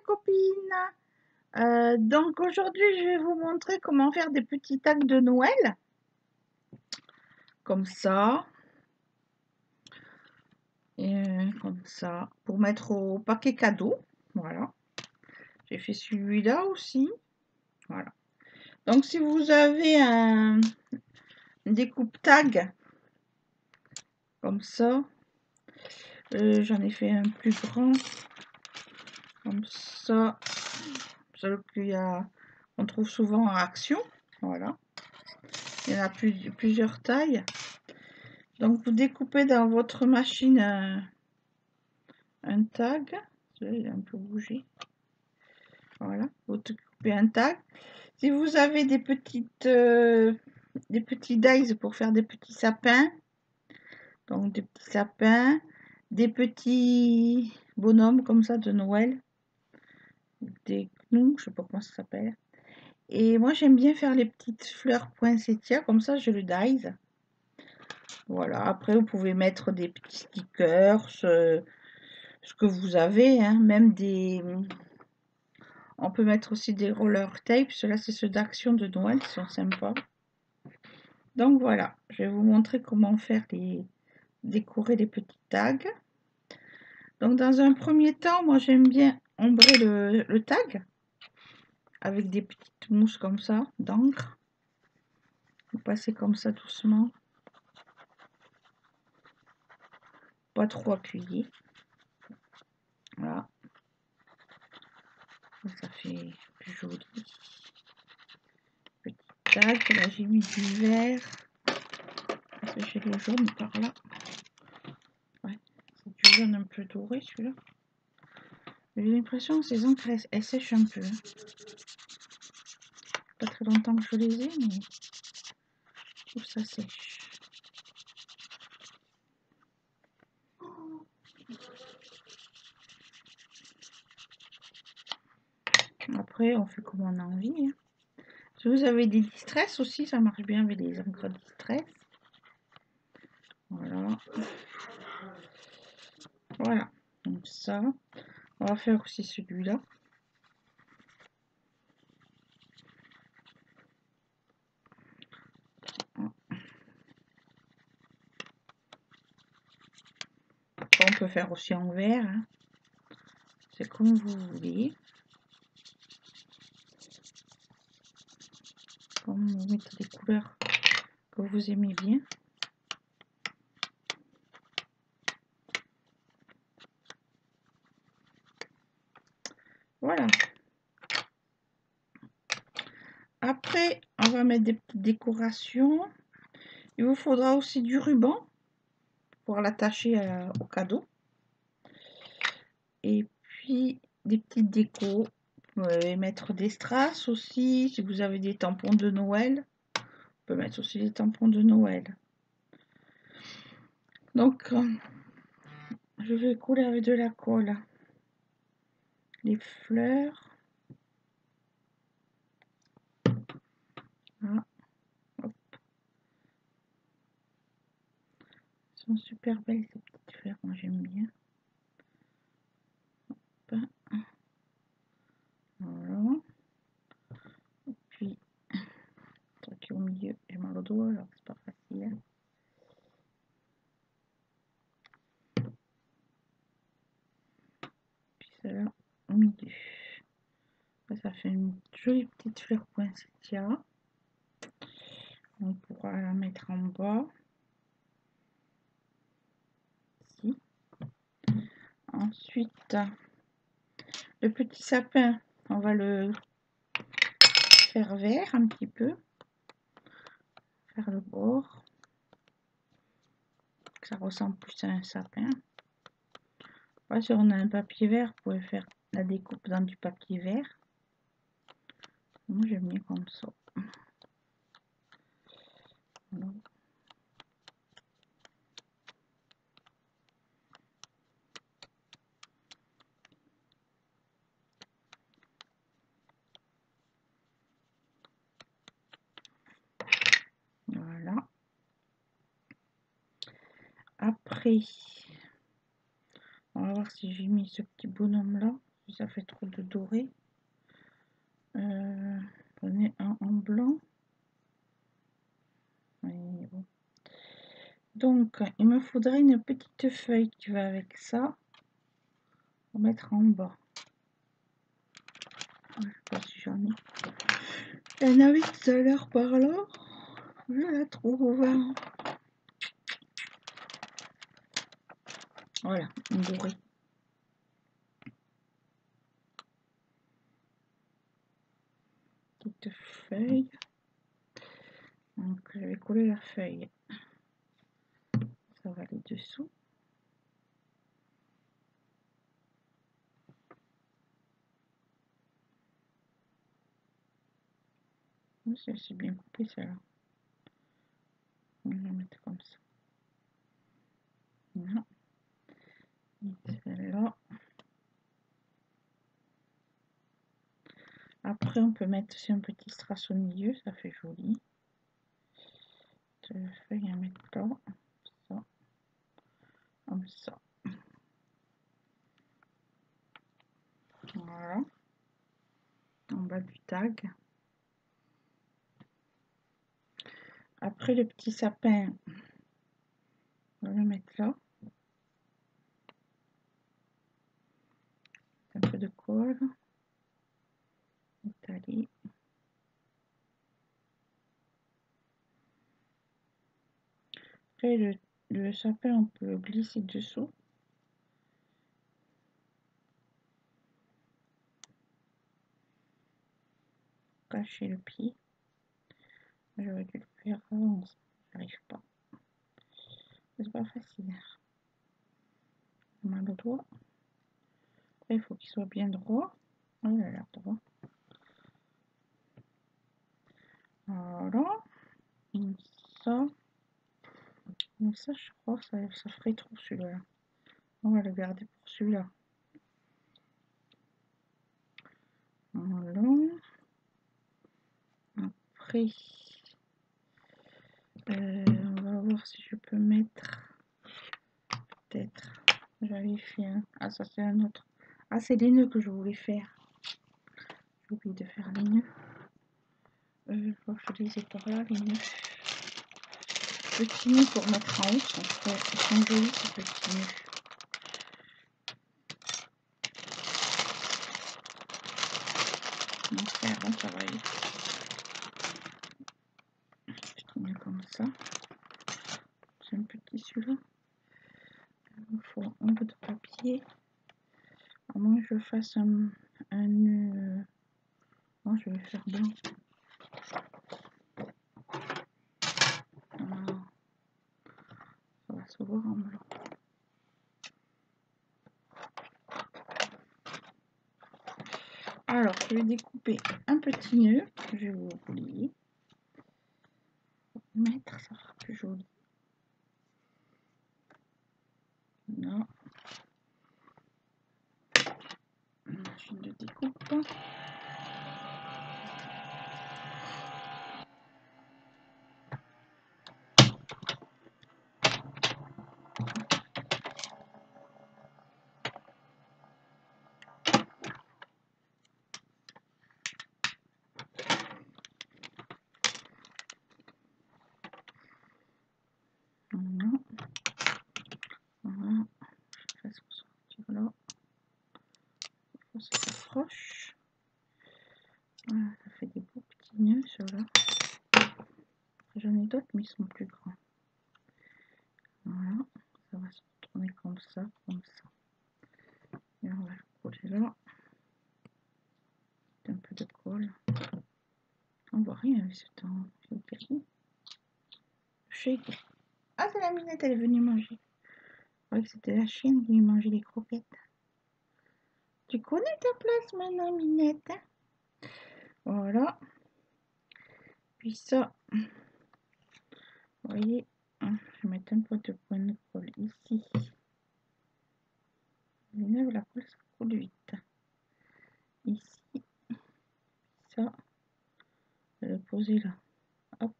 copines. Donc aujourd'hui je vais vous montrer comment faire des petits tags de Noël. Comme ça. Et comme ça. Pour mettre au paquet cadeau. Voilà. J'ai fait celui-là aussi. Voilà. Donc si vous avez un découpe tag. Comme ça. J'en ai fait un plus grand. Comme ça. Celui qu'on trouve souvent en Action. Voilà. Il y en a plusieurs tailles. Donc vous découpez dans votre machine un tag. Il a un peu bougé. Voilà. Vous découpez un tag. Si vous avez des petits dies pour faire des petits sapins. Donc des petits sapins. Des petits bonhommes comme ça de Noël. Des gnous, je sais pas comment ça s'appelle. Et moi j'aime bien faire les petites fleurs poinsettias, comme ça je le dies. Voilà, après vous pouvez mettre des petits stickers, ce que vous avez, hein, même des... On peut mettre aussi des roller tape, ceux-là c'est ceux d'Action de Noël, qui sont sympas. Donc voilà, je vais vous montrer comment faire décorer les petits tags. Donc dans un premier temps, moi j'aime bien ombrer le tag avec des petites mousses comme ça, d'encre. Vous passez comme ça doucement. Pas trop appuyé. Voilà. Ça fait plus joli. Petit tag. Là j'ai mis du vert. Parce que j'ai le jaune par là. Ouais, c'est du jaune un peu doré celui-là. J'ai l'impression que ces encres elles sèchent un peu. Pas très longtemps que je les ai, mais je trouve ça sèche. Après, on fait comme on a envie. Hein. Si vous avez des distress aussi, ça marche bien avec les encres distress. Voilà. Voilà. Donc ça. On va faire aussi celui-là. Après, on peut faire aussi en vert. Hein. C'est comme vous voulez. Comme vous mettez des couleurs que vous aimez bien. Voilà. Après, on va mettre des petites décorations. Il vous faudra aussi du ruban pour l'attacher au cadeau. Et puis, des petites décos. Vous pouvez mettre des strass aussi. Si vous avez des tampons de Noël, on peut mettre aussi des tampons de Noël. Donc, je vais coller avec de la colle les fleurs. Voilà. Hop. Elles sont super belles ces petites fleurs, moi j'aime bien. Hop. Voilà. Et puis, qui au milieu, j'ai mal au doigt, alors c'est pas facile. Puis celle-là au milieu. Ça fait une jolie petite fleur poinsettia. On pourra la mettre en bas. Ici. Ensuite, le petit sapin, on va le faire vert un petit peu. Faire le bord. Que ça ressemble plus à un sapin. Là, si on a un papier vert, vous pouvez faire la découpe dans du papier vert. Moi, j'aime bien comme ça. Voilà. Voilà. Après, on va voir si j'ai mis ce petit bonhomme là. ça fait trop de doré. Prenez un en blanc. Oui, bon. Donc, il me faudrait une petite feuille qui va avec ça. Pour mettre en bas. Je sais pas si j'en ai. Il y en avait tout à l'heure par là. Je la trouve. Voilà, une dorée. Petite feuille. Donc, je vais coller la feuille. Ça va aller dessous. C'est bien coupé, celle-là. On va la mettre comme ça. Voilà. Et celle-là. Après, on peut mettre aussi un petit strass au milieu, ça fait joli. La feuille à mettre là. Ça. Comme ça. Voilà. En bas du tag. Après, le petit sapin, on va le mettre là. Un peu de colle. Étaler. Après, le sapin, on peut le glisser dessous. Cacher le pied. J'aurais dû le faire avant, j'arrive pas. C'est pas facile. On a le doigt. Après, il faut qu'il soit bien droit. Oh, il a l'air droit. Voilà. Comme ça. Comme ça, je crois que ça ferait trop celui-là. On va le garder pour celui-là. Voilà. Après, on va voir si je peux mettre peut-être. J'avais fait un. Ah, ça c'est un autre. Ah, c'est les nœuds que je voulais faire. J'ai oublié de faire les nœuds. Je crois que je les ai par là, les nœuds. Petits nœuds pour mettre en haut. Ils sont jolis ces petits nœuds. Donc ça, bon, ça va aller. Je mets comme ça. C'est un petit celui-là. Il me faut un peu de papier. À moins que je fasse un nœud. Non, je vais faire blanc. Voilà. Ça va se voir en blanc. Alors, je vais découper un petit nœud. Je vais vous oublier. Mettre, ça sera plus joli. Là. Machine de découpe. Voilà. Voilà. Je fais sortir là. Il faut que ça s'approche. Voilà, ça fait des beaux petits nœuds ceux-là. J'en ai d'autres, mais ils sont plus grands. Voilà, ça va se retourner comme ça, comme ça. Et on va le coller là. Un peu de colle. On voit rien avec ce temps. Ah, c'est la minette, elle est venue manger. Je croyais que c'était la chienne qui mangeait les croquettes. Tu connais ta place maintenant, Minette? Voilà. Puis ça, vous voyez, je vais mettre un peu de point de colle ici. La colle, ça coule vite. Ici, ça, je vais le poser là. Hop.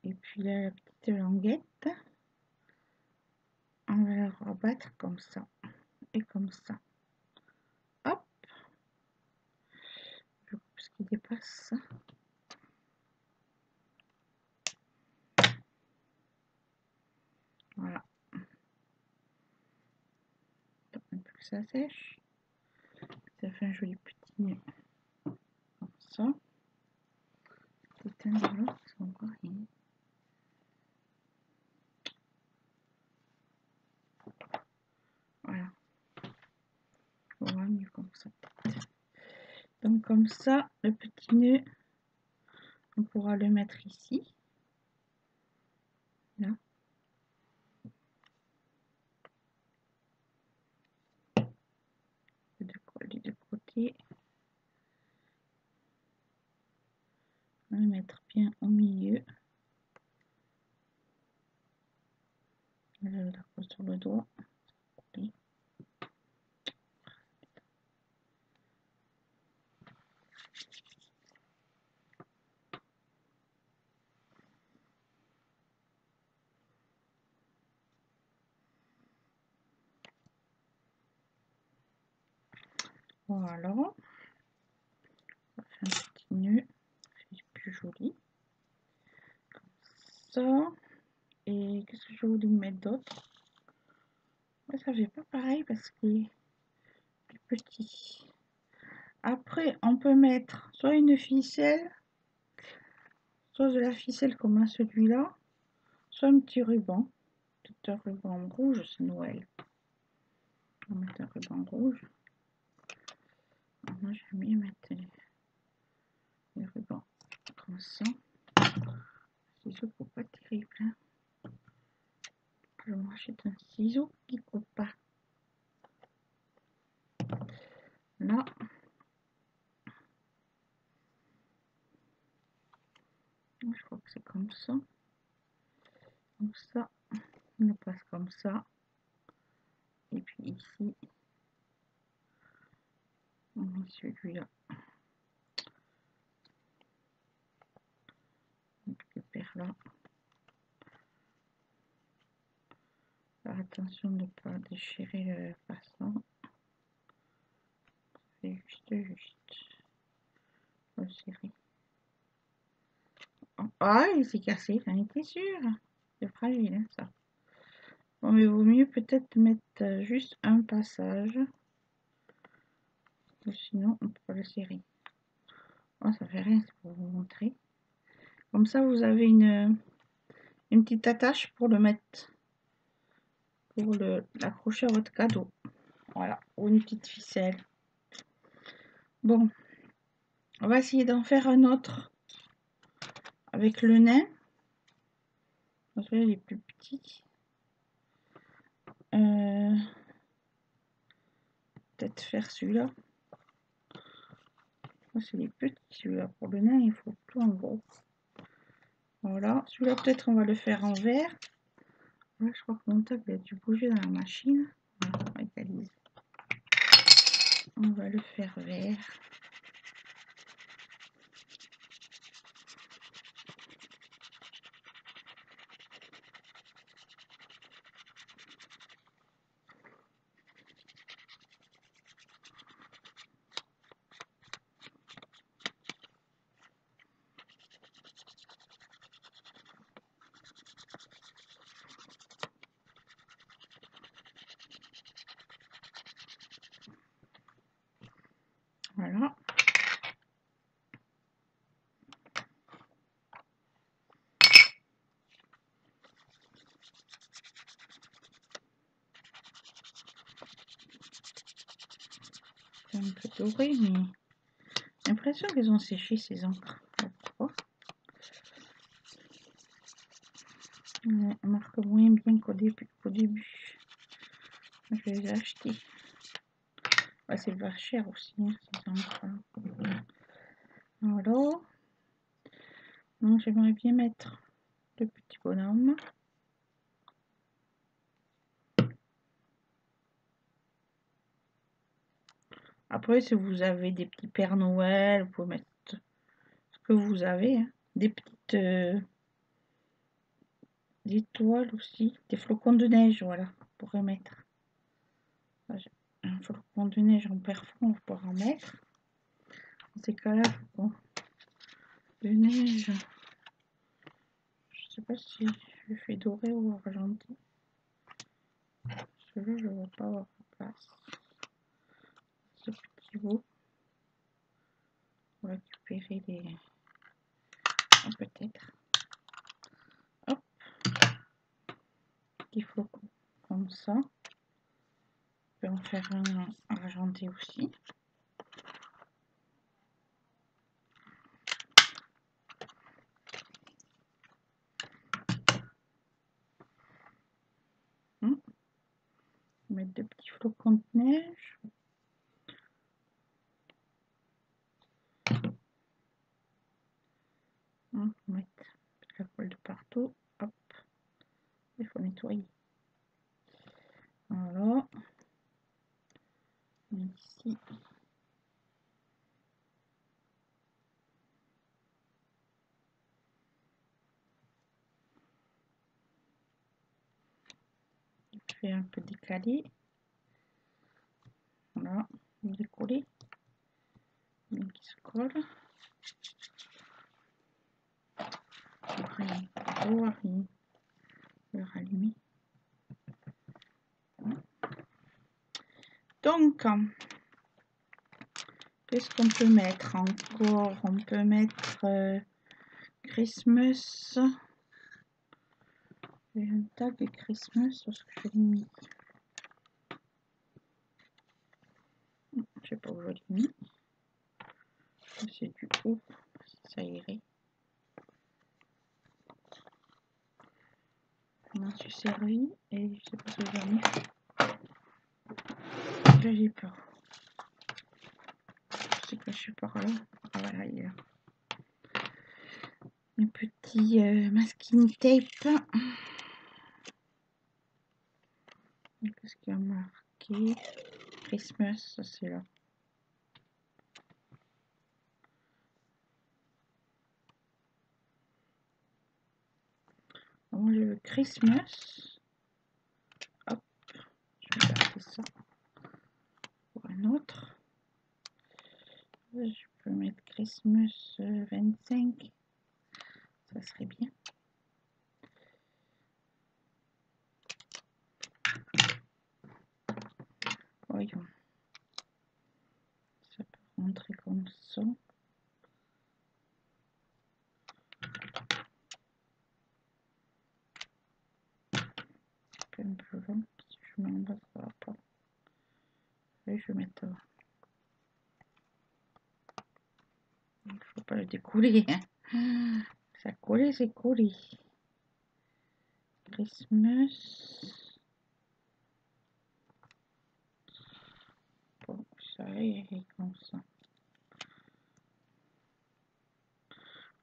Et puis là, la petite languette, on va la rabattre comme ça et comme ça. qui dépasse. Voilà. Un peu que ça sèche. Ça fait un joli petit nœud. Comme ça. C'est un de l'autre, ça voit rien. Voilà. On va mieux comme ça. Donc comme ça, le petit nœud, on pourra le mettre ici. Là. Les deux côtés. On va le mettre bien au milieu. Là, je la pose sur le doigt. Voilà. On va faire un petit nœud. C'est plus joli. Comme ça. Et qu'est-ce que je voulais mettre d'autre? Ouais, ça fait pas pareil parce qu'il est plus petit. Après, on peut mettre soit une ficelle, soit de la ficelle comme à celui-là, soit un petit ruban. Peut-être un ruban rouge, c'est Noël. On va mettre un ruban rouge. Moi, j'aime bien mettre les rubans comme ça. C'est ciseaux coupe pas terrible. Hein. Je m'achète un ciseau qui coupe pas. Là. Je crois que c'est comme ça. Comme ça. On le passe comme ça. Et puis ici, on met celui-là. On récupère là. Faire attention de ne pas déchirer le façon. C'est juste. Resserrer. Ah, il s'est cassé, j'en étais sûre. C'est fragile, hein, ça. Bon, mais il vaut mieux peut-être mettre juste un passage. Sinon, on peut pas le serrer. Oh, ça fait rien, c'est pour vous montrer. Comme ça, vous avez une petite attache pour le mettre, pour l'accrocher à votre cadeau. Voilà, ou une petite ficelle. Bon, on va essayer d'en faire un autre avec le nain. Celui-là, il est plus petit. Peut-être faire celui-là. C'est les petits, celui-là. Pour le nain, il faut tout en gros. Voilà, celui-là, peut-être on va le faire en vert. Là, je crois que mon table a dû bouger dans la machine. Voilà, on égalise. On va le faire vert. Voilà. C'est un peu doré, mais j'ai l'impression qu'ils ont séché ces encres. Pourquoi? Elle marque moins bien qu'au début. Je les ai achetés. Ouais, c'est pas cher aussi, hein, ces encres. Voilà. Donc, j'aimerais bien mettre le petit bonhomme. Après, si vous avez des petits Pères Noël, vous pouvez mettre ce que vous avez. Hein. Des petites étoiles aussi. Des flocons de neige, voilà. Vous pourrez mettre. Un flocon de neige en perfond, on pourra en mettre. Dans ces cas-là, bon, de neige. Je sais pas si je fais doré ou argenté. Celui-là, je ne vois pas avoir la place. Ce petit bout. On va récupérer les. Peut-être. Hop. Petit flocon comme ça. On peut en faire un argenté aussi. Mettre des petits flocons de neige. Mettre la colle de partout. Hop. Il faut nettoyer. Voilà. Ici. Je vais un peu décaler. Voilà. Décoller. Qui se colle. Après, le rallumer. Donc, qu'est-ce qu'on peut mettre encore? On peut mettre Christmas. J'ai un tag de Christmas parce que je l'ai mis. Je sais pas où je l'ai mis. C'est du coup, si ça irait. Je m'en suis servi et je sais pas ce que j'en ai. Là j'ai peur. Je sais que je suis par là. Ah voilà, il est là. Un petit masking tape. Qu'est-ce qu'il y a marqué? Christmas, ça c'est là. Moi je veux Christmas. Hop, je vais garder ça pour un autre. Je peux mettre Christmas 25. Ça serait bien. Voyons. Ça peut rentrer comme ça. Un peu long. Si je mets en bas, ça va pas. Et je vais mettre. Il ne faut pas le décoller. Hein. Ça collé, c'est collé. Christmas. Bon, ça est comme ça.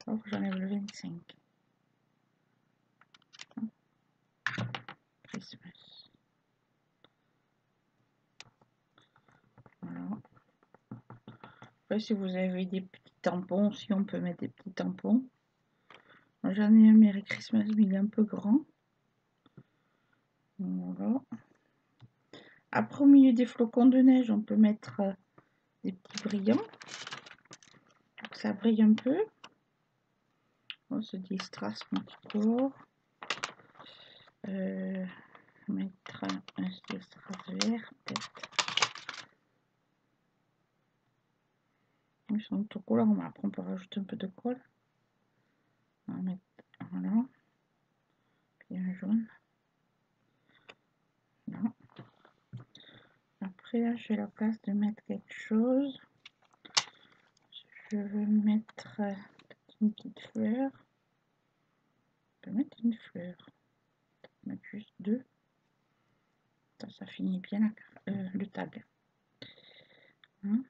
Alors j'enlève le 25. Christmas. Voilà. Après, si vous avez des petits tampons, si on peut mettre des petits tampons. J'en ai un Merry Christmas, mais il est un peu grand. Voilà. Après, au milieu des flocons de neige, on peut mettre des petits brillants. Pour que ça brille un peu. On se distrace un petit peu. Mettre un strass vert, peut-être. Ils sont tout collants, mais après on peut rajouter un peu de colle. On va mettre, voilà. Puis un jaune. Là. Après là, j'ai la place de mettre quelque chose. Je veux mettre une petite fleur. On peut mettre une fleur. Mettre juste deux. Ça finit bien le tag. Hein?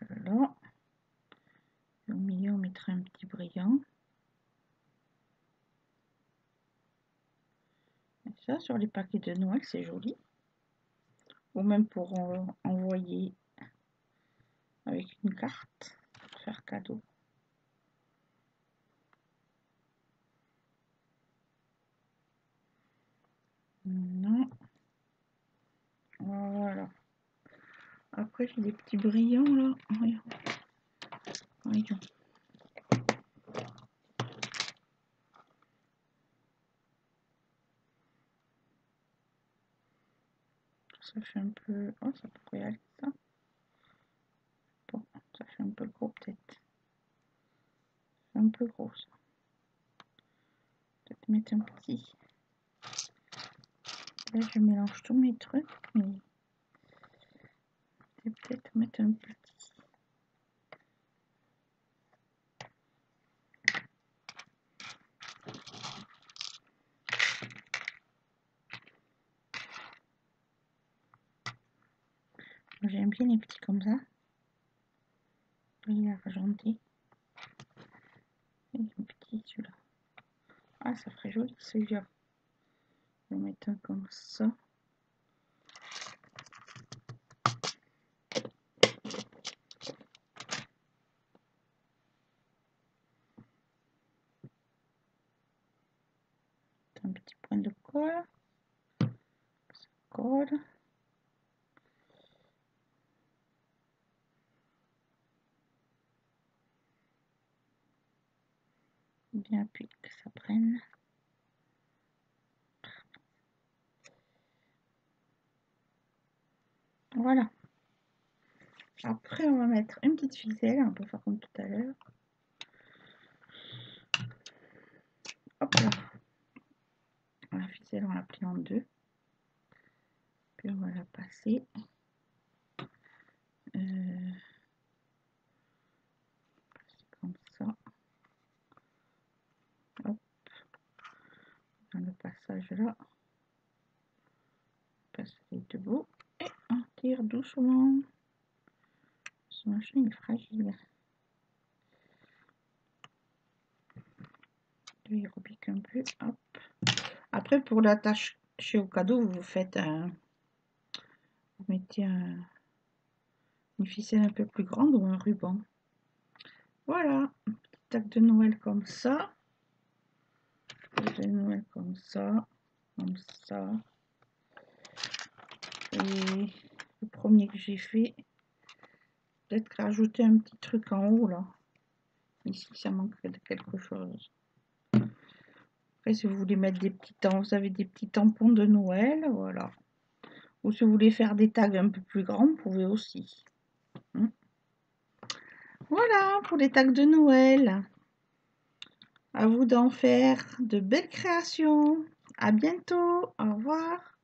Là. Au milieu, on mettra un petit brillant. Et ça, sur les paquets de Noël, c'est joli. Ou même pour envoyer avec une carte, pour faire cadeau. Non. Voilà. Après, j'ai des petits brillants là. Voyons. Ça fait un peu... Oh, ça pourrait aller ça. Bon, ça fait un peu gros peut-être. Un peu gros ça. Peut-être mettre un petit. Là, je mélange tous mes trucs, mais je vais peut-être mettre un petit. J'aime bien les petits comme ça. Il est argenté. Et un petit celui-là. Ah, ça ferait joli celui-là. Je vais mettre un comme ça. Un petit point de colle. Ça colle. Bien appuyé que ça prenne. Voilà. Après, on va mettre une petite ficelle. On peut faire comme tout à l'heure. Hop là. La ficelle, on la plie en deux. Puis on va la passer. Comme ça. Hop. Dans le passage là. On passe les deux bouts. Et on tire doucement. Ce machin est fragile. Je vais repiquer un peu. Hop. Après, pour l'attacher au cadeau, vous faites un... Vous mettez une ficelle un peu plus grande ou un ruban. Voilà. Un petit tac de Noël comme ça. De Noël comme ça. Comme ça. Et le premier que j'ai fait, peut-être rajouter un petit truc en haut là. Ici, ça manquerait de quelque chose. Après, si vous voulez mettre des petits tampons, vous avez des petits tampons de Noël, voilà. Ou si vous voulez faire des tags un peu plus grands, vous pouvez aussi. Voilà pour les tags de Noël. À vous d'en faire de belles créations. À bientôt. Au revoir.